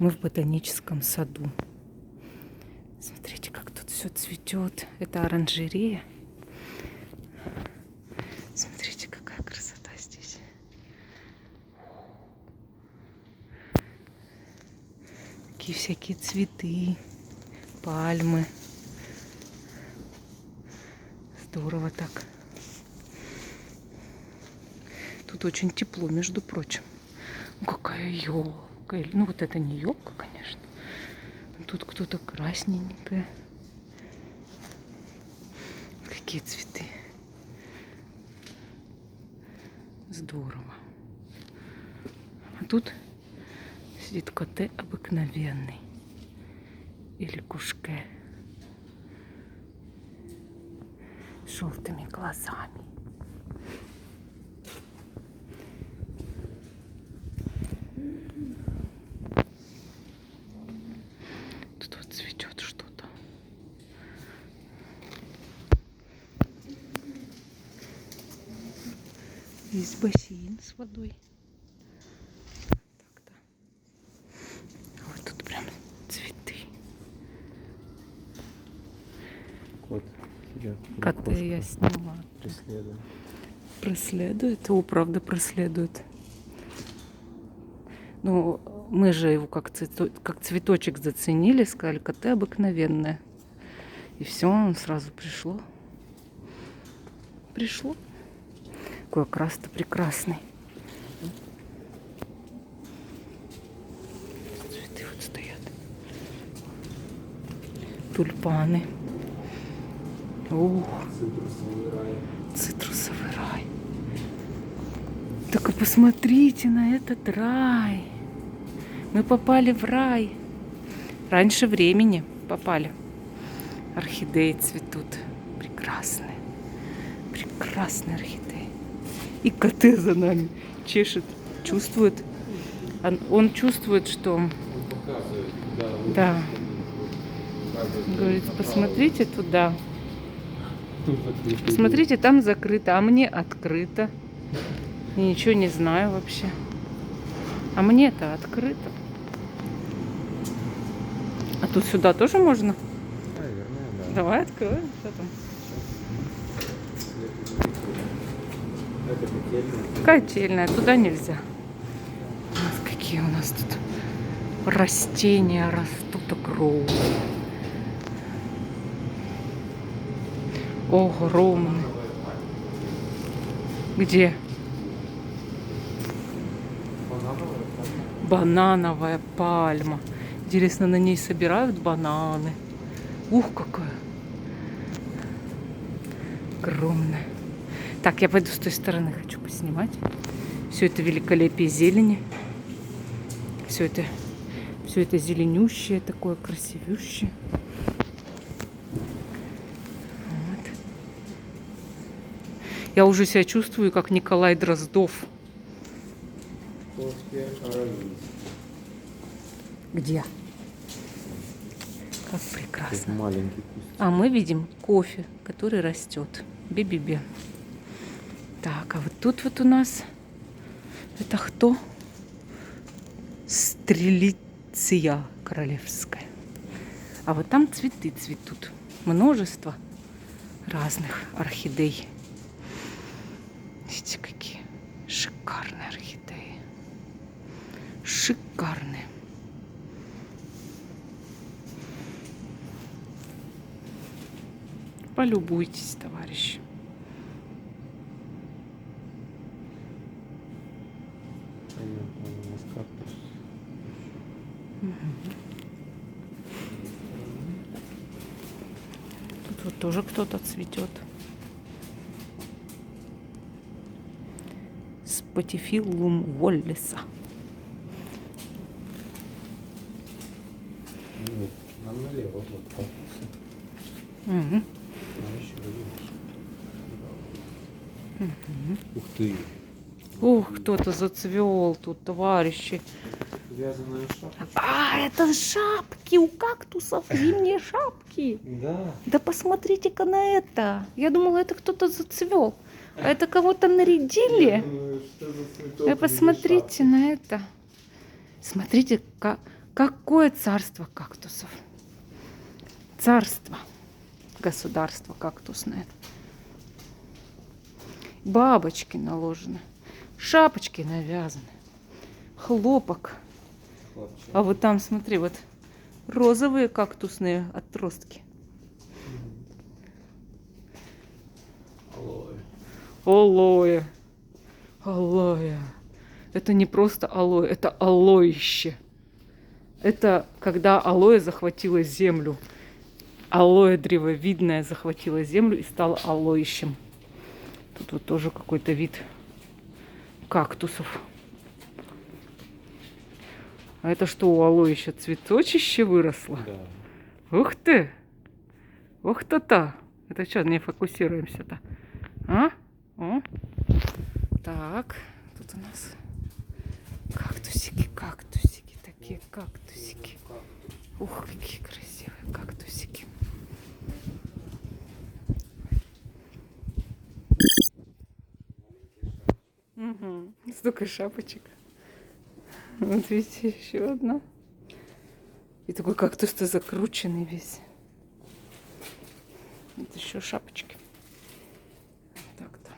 Мы в ботаническом саду. Смотрите, как тут все цветет. Это оранжерея. Смотрите, какая красота здесь. Такие всякие цветы, пальмы. Здорово так. Тут очень тепло, между прочим. Ну, какая елка. Ну, вот это не елка, конечно. Тут кто-то красненькое. Какие цветы. Здорово. А тут сидит коте обыкновенный. Или кушке. С желтыми глазами. Тут вот цветет что-то. Есть бассейн с водой. Так-то. А вот тут прям цветы. Кот идет. Коты я сняла. Преследует. Преследует? О, правда, преследует. Ну, мы же его как цветочек заценили, сказали, коты обыкновенные. И все, он сразу пришло. Пришло. Какой окрас-то прекрасный. Цветы вот стоят. Тюльпаны. Ух. Цитрусовый рай. Цитрусовый рай. Только посмотрите на этот рай. Мы попали в рай. Раньше времени попали. Орхидеи цветут. Прекрасные. Прекрасные орхидеи. И коты за нами чешет. Чувствует. Он чувствует, что... Он показывает, куда лучше. Да. Показывает, Говорит, посмотрите туда. Закрытый Посмотрите, там закрыто, а мне открыто. Я ничего не знаю вообще. А мне-то открыто. А тут сюда тоже можно? был. Наверное, да. Давай откроем. Что там? Это котельная. Котельная, туда нельзя. У нас какие у нас тут растения растут огромные. Огромные. Где? Банановая пальма. Интересно, на ней собирают бананы. Ух, какая огромная. Так, я пойду с той стороны, хочу поснимать. Все это великолепие зелени. Все это зеленющее, такое красивющее. Вот. Я уже себя чувствую, как Николай Дроздов. Кофе аравийский. Где? Как Тут прекрасно. маленький куст. А мы видим кофе, который растет. Би-би-би. Так, а вот тут вот у нас это кто? Стрелиция королевская. А вот там цветы цветут. Множество разных орхидей. Видите, какие шикарные орхидеи. Шикарные. Полюбуйтесь, товарищи. Понятно, у нас кактус. Тут вот тоже кто-то цветет. Спатифилум Уоллеса. Нет, нам налево вот кактусы. Угу. Там еще видишь. Ух ты. Ух, кто-то зацвел тут, товарищи. Вязаная шапка. А, это шапки у кактусов, зимние шапки. Да. Да посмотрите-ка на это. Я думала, это кто-то зацвел. А это кого-то нарядили. Что за цветок? Вы посмотрите на это. Смотрите, Какое царство кактусов? Царство. Государство кактусное. Бабочки наложены. Шапочки навязаны. Хлопок. Хлопчик. А вот там, смотри, вот розовые кактусные отростки. Алоэ. Алоэ. Алоэ. Это не просто алоэ, это алоище. Это когда алоэ захватило землю. Алоэ древовидное захватило землю и стало алоищем. Тут вот тоже какой-то вид кактусов. А это что, у алоища цветочище выросло? Да. Ух ты! Ух ты-то! Это что, не фокусируемся-то? А? О? Так, тут у нас кактусики, кактусики, такие кактусики. Ух, какие красивые кактусики. Угу. Столько шапочек. Вот видите, еще одна. И такой кактус-то закрученный весь. Вот еще шапочки. Так-то.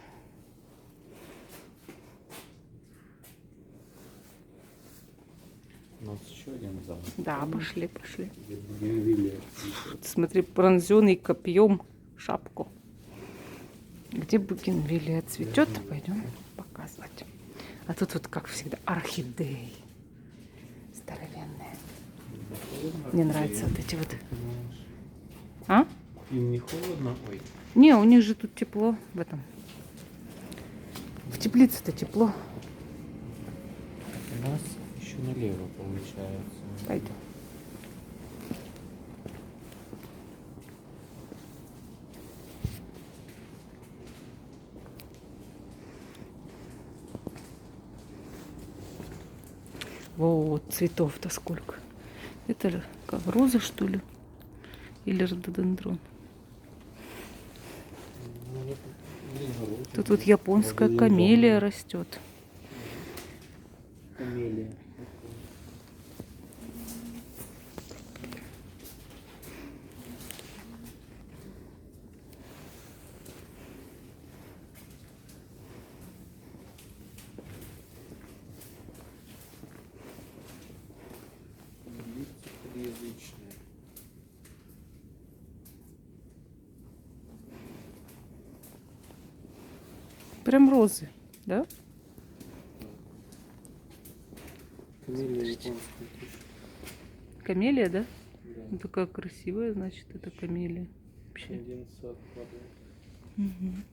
У нас еще один зал. Да, пошли, пошли. Где бугенвиллия. Вот смотри, пронзенный копьем шапку. Где бугенвиллия цветет, пойдем показывать. А тут вот, как всегда, орхидеи. Здоровенные. Мне нравятся вот эти вот. А? Им не холодно? Ой. Не, у них же тут тепло в этом. В теплице-то тепло. У нас еще налево получается. Пойдем. Вот цветов-то сколько. Это как роза, что ли? Или рододендрон? Тут вот японская камелия растет. Камелия. Язычная. Прям розы, да? Камелия японская. Камелия, да? Да. Ну, такая красивая, значит, это камелия. Вообще. Конденсат воды. Мгм.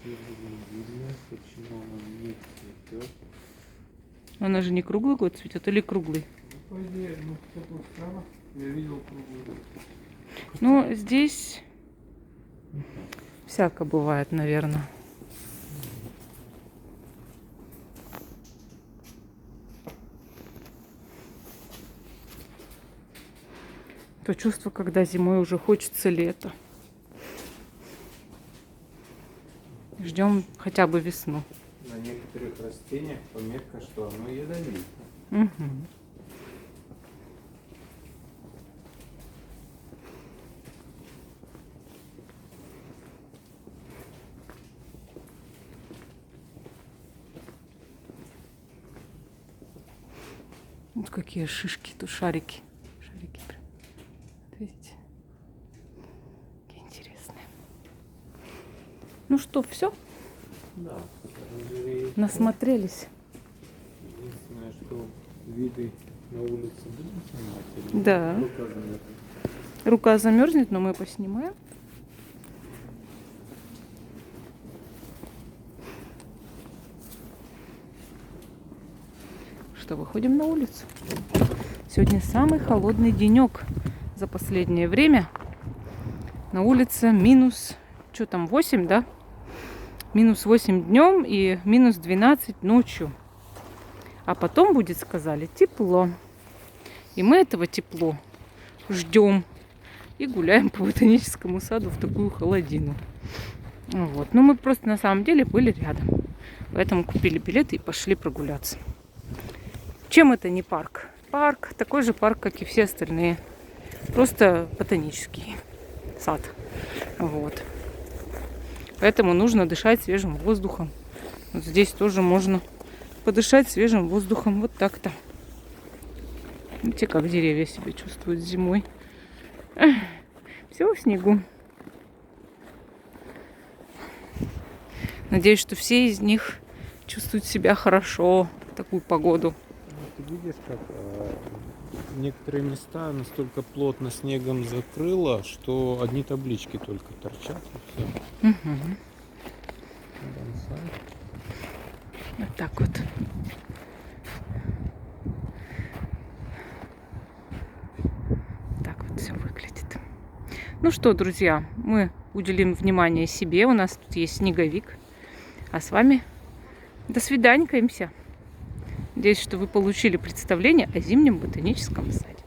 Видно, почему она не цветет. Она же не круглый год цветет или круглый? По идее, ну кто-то справа, я видел круглую. Ну, здесь всяко бывает, наверное. То чувство, когда зимой уже хочется лета. Ждем хотя бы весну. На некоторых растениях пометка, что оно ядовито. Мгм. Вот какие шишки, тут шарики. Шарики прям. Вот видите? Какие интересные. Ну что, все? Да, оранжереи. Насмотрелись. Единственное, что виды на улице будем снимать? Или Да. рука замерзнет? Рука замерзнет, но мы поснимаем. Что, выходим на улицу. Сегодня самый холодный денек за последнее время. На улице минус, что там, 8, да? Минус 8 днем и минус 12 ночью. А потом будет, сказали, тепло. И мы этого тепло ждем. И гуляем по ботаническому саду в такую холодину. Вот. Но мы просто на самом деле были рядом. Поэтому купили билеты и пошли прогуляться. Чем это не парк? Парк, такой же парк, как и все остальные. Просто ботанический сад. Вот. Поэтому нужно дышать свежим воздухом. Вот здесь тоже можно подышать свежим воздухом. Вот так-то. Видите, как деревья себя чувствуют зимой. Все в снегу. Надеюсь, что все из них чувствуют себя хорошо в такую погоду. Ты видишь, как некоторые места настолько плотно снегом закрыло, что одни таблички только торчат и все. Угу. Вот так вот. Так вот все выглядит. Ну что, друзья, мы уделим внимание себе. У нас тут есть снеговик. А с вами до свиданькаемся. Надеюсь, что вы получили представление о зимнем ботаническом саде.